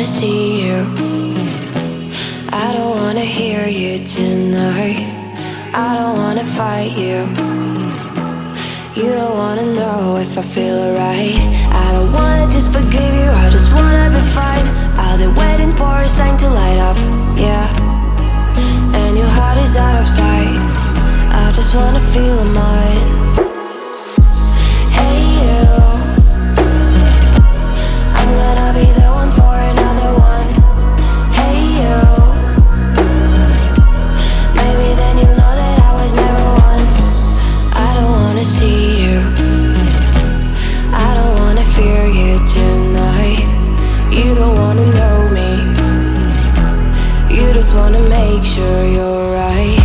wanna see you. I don't wanna hear you tonight. I don't wanna fight you. You don't wanna know if I feel alright. I don't wanna just forgive you, I just wanna be fine. I'll be waiting for a sign to light up, yeah. And your heart is out of sight. I just wanna feel mine. Hey you, I'm gonna be the one for another one. Hey you, maybe then you'll know that I was never one. I don't wanna see you, I don't wanna fear you tonight. You don't wanna know me, you just wanna make sure you're right.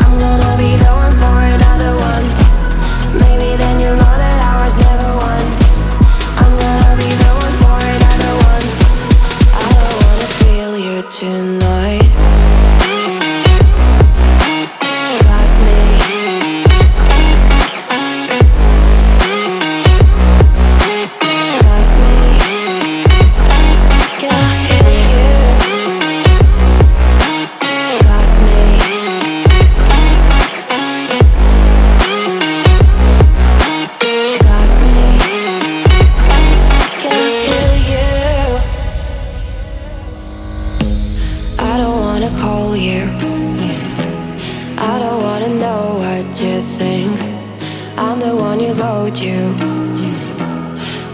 I'm gonna be the one for another one. Maybe then you'll know that I was never one. I'm gonna be the one for another one. I don't wanna feel you tonight. Got me. Got me. Can I hear you? Got me. Got me. Can I hear you? I don't wanna call you. I don't wanna know what you think. I'm the one you go to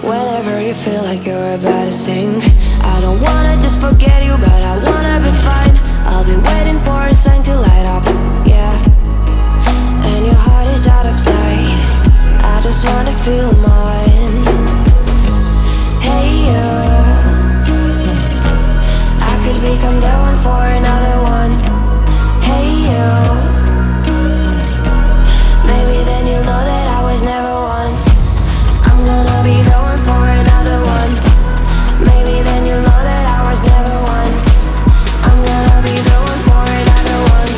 whenever you feel like you're about to sink. I don't wanna just forget you, but I wanna be fine. I'll be waiting for a sign to light up, yeah. And your heart is out of sight. I just wanna feel mine. Hey you, I could become the one for another one. Hey you, maybe then you'll know that I was never one. I'm gonna be the one for another one. Maybe then you'll know that I was never one. I'm gonna be the one for another one.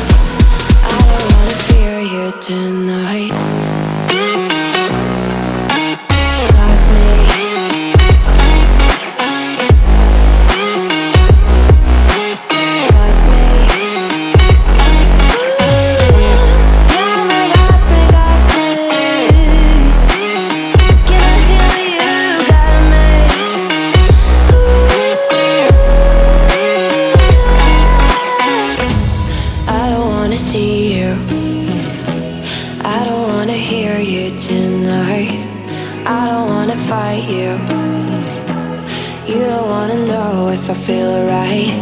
I don't wanna fear you tonight. Got me. Got me. Got me, got me, got me. Can I hear you? Got me. I don't wanna see you. I don't wanna hear you tonight. I don't wanna fight you. You don't wanna know if I feel alright.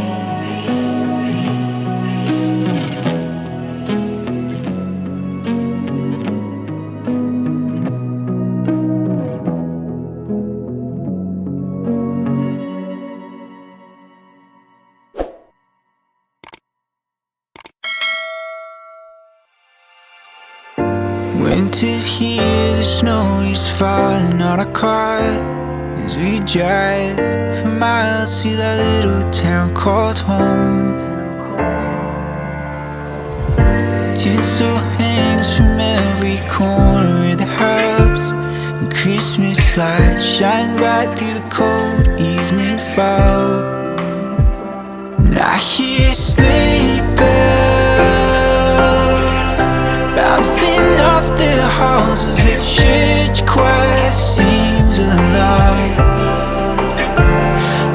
Winter's here, the snow is falling on our car as we drive for miles to that little town called home. Tinsel hangs from every corner of the house, and Christmas lights shine bright through the cold evening fog. And I hear sleigh bells bouncing off the halls as the church choir sings along.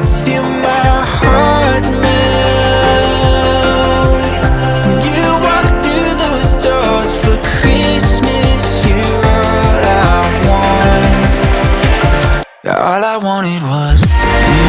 I feel my heart melt when you walk through those doors for Christmas. You're all I want. All I wanted was you.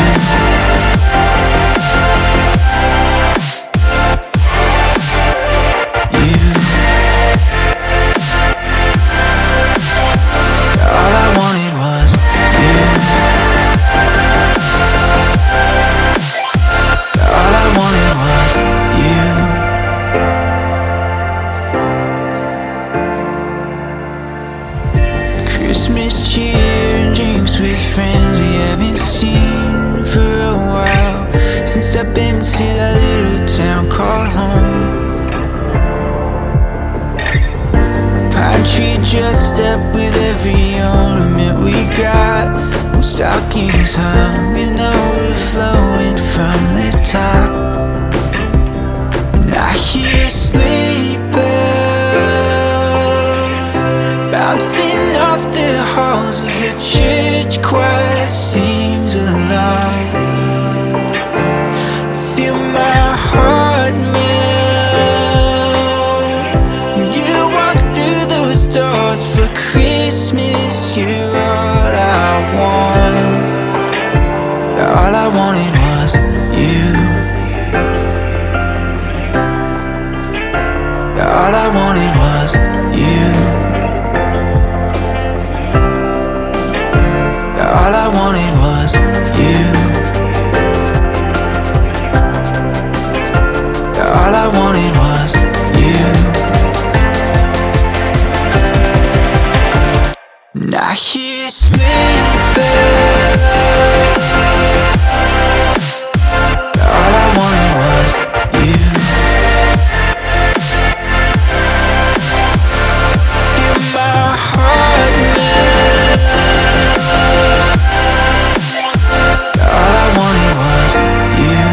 Christmas cheer and drinks with friends we haven't seen for a while, since I've been to that little town called home. Pine tree dressed up with every ornament we got, and stockings hung with overflowing each choir sings along. Feel my heart melt when you walk through those doors for Christmas. You're all I want. All I wanted was you. All I wanted was you. All I wanted was you. All I wanted was you. And I hear sleeping. All I wanted was you. Feel my heart melt. All I wanted was you.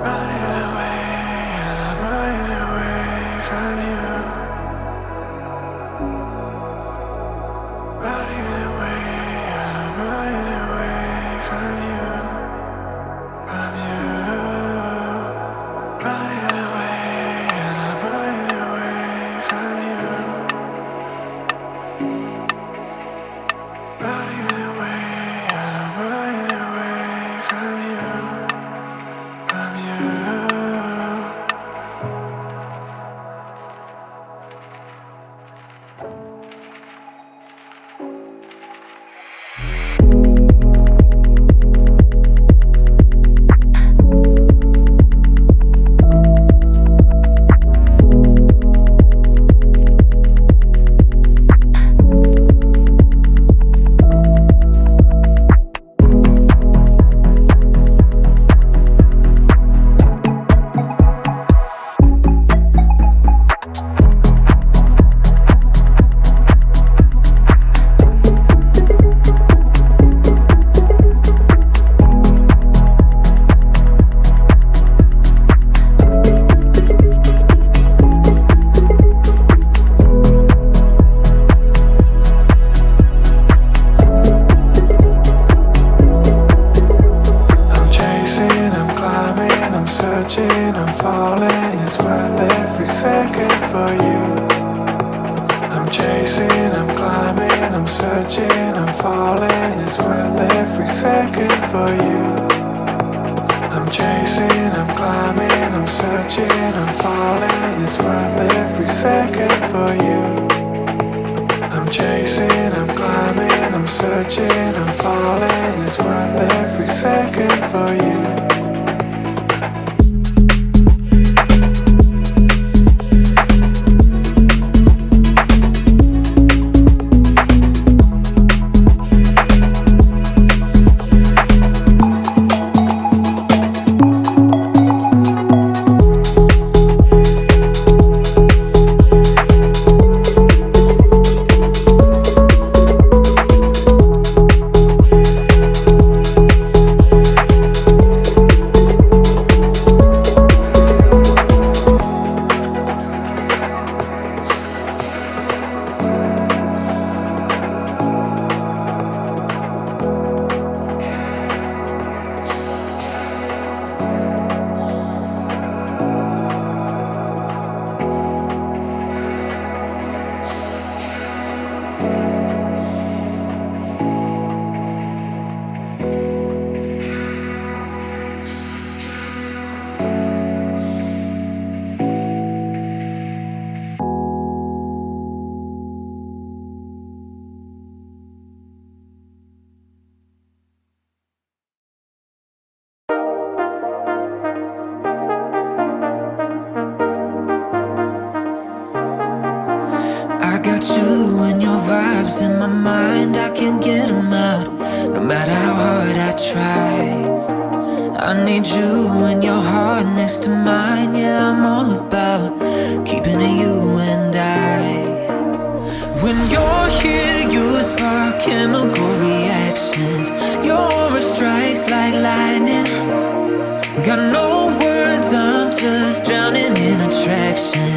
Running away, and I'm running away from you. Running away, and I'm running away from you. From you. Running away, and I'm running away from you. Running away, and I'm running away from you. From you. I'm falling, it's worth every second for you. I'm chasing, I'm climbing, I'm searching, I'm falling, it's worth every second for you. I'm chasing, I'm climbing, I'm searching, I'm falling, it's worth every second for you. I'm chasing, I'm climbing, I'm searching, I'm falling, it's worth every second for you. When you're here, you spark chemical reactions. Your aura strikes like lightning. Got no words, I'm just drowning in attraction.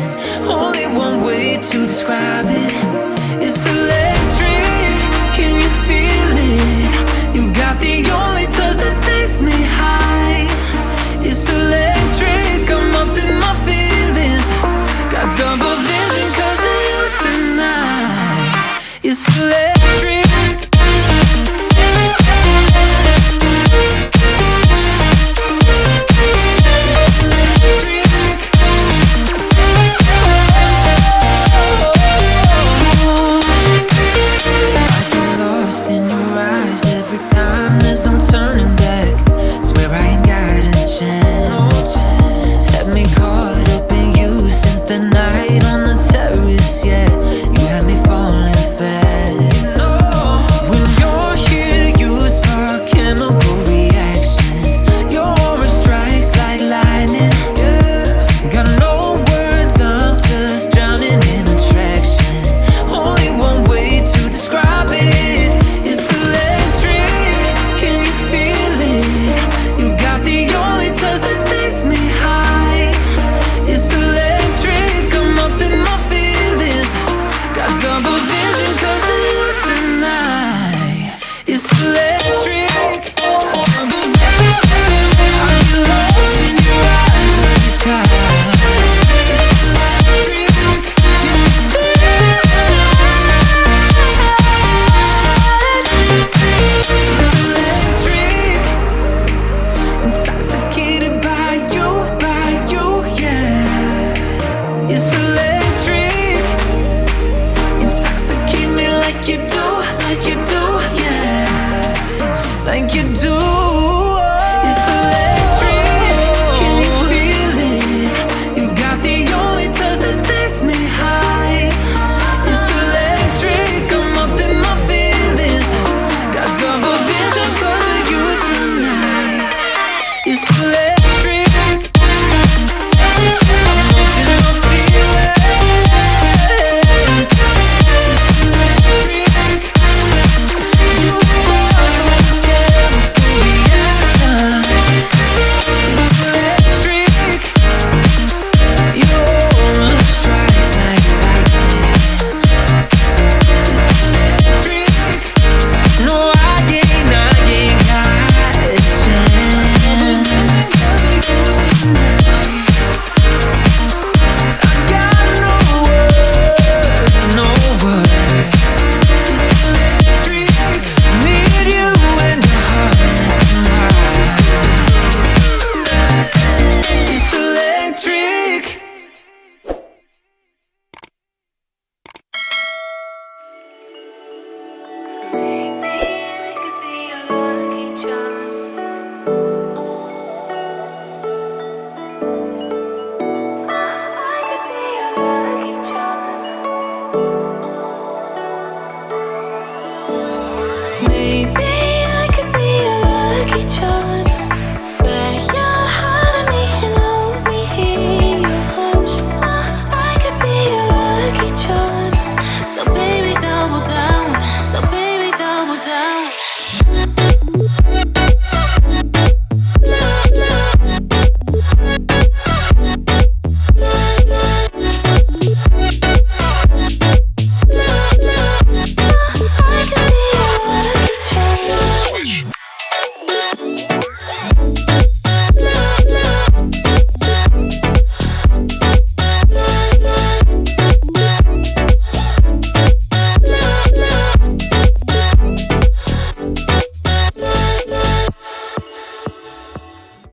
Only one way to describe it. It's electric, can you feel it? You got the only touch that takes me high. It's electric, I'm up in my feelings. Got double vision 'cause of you tonight. It's electric. So baby, double down.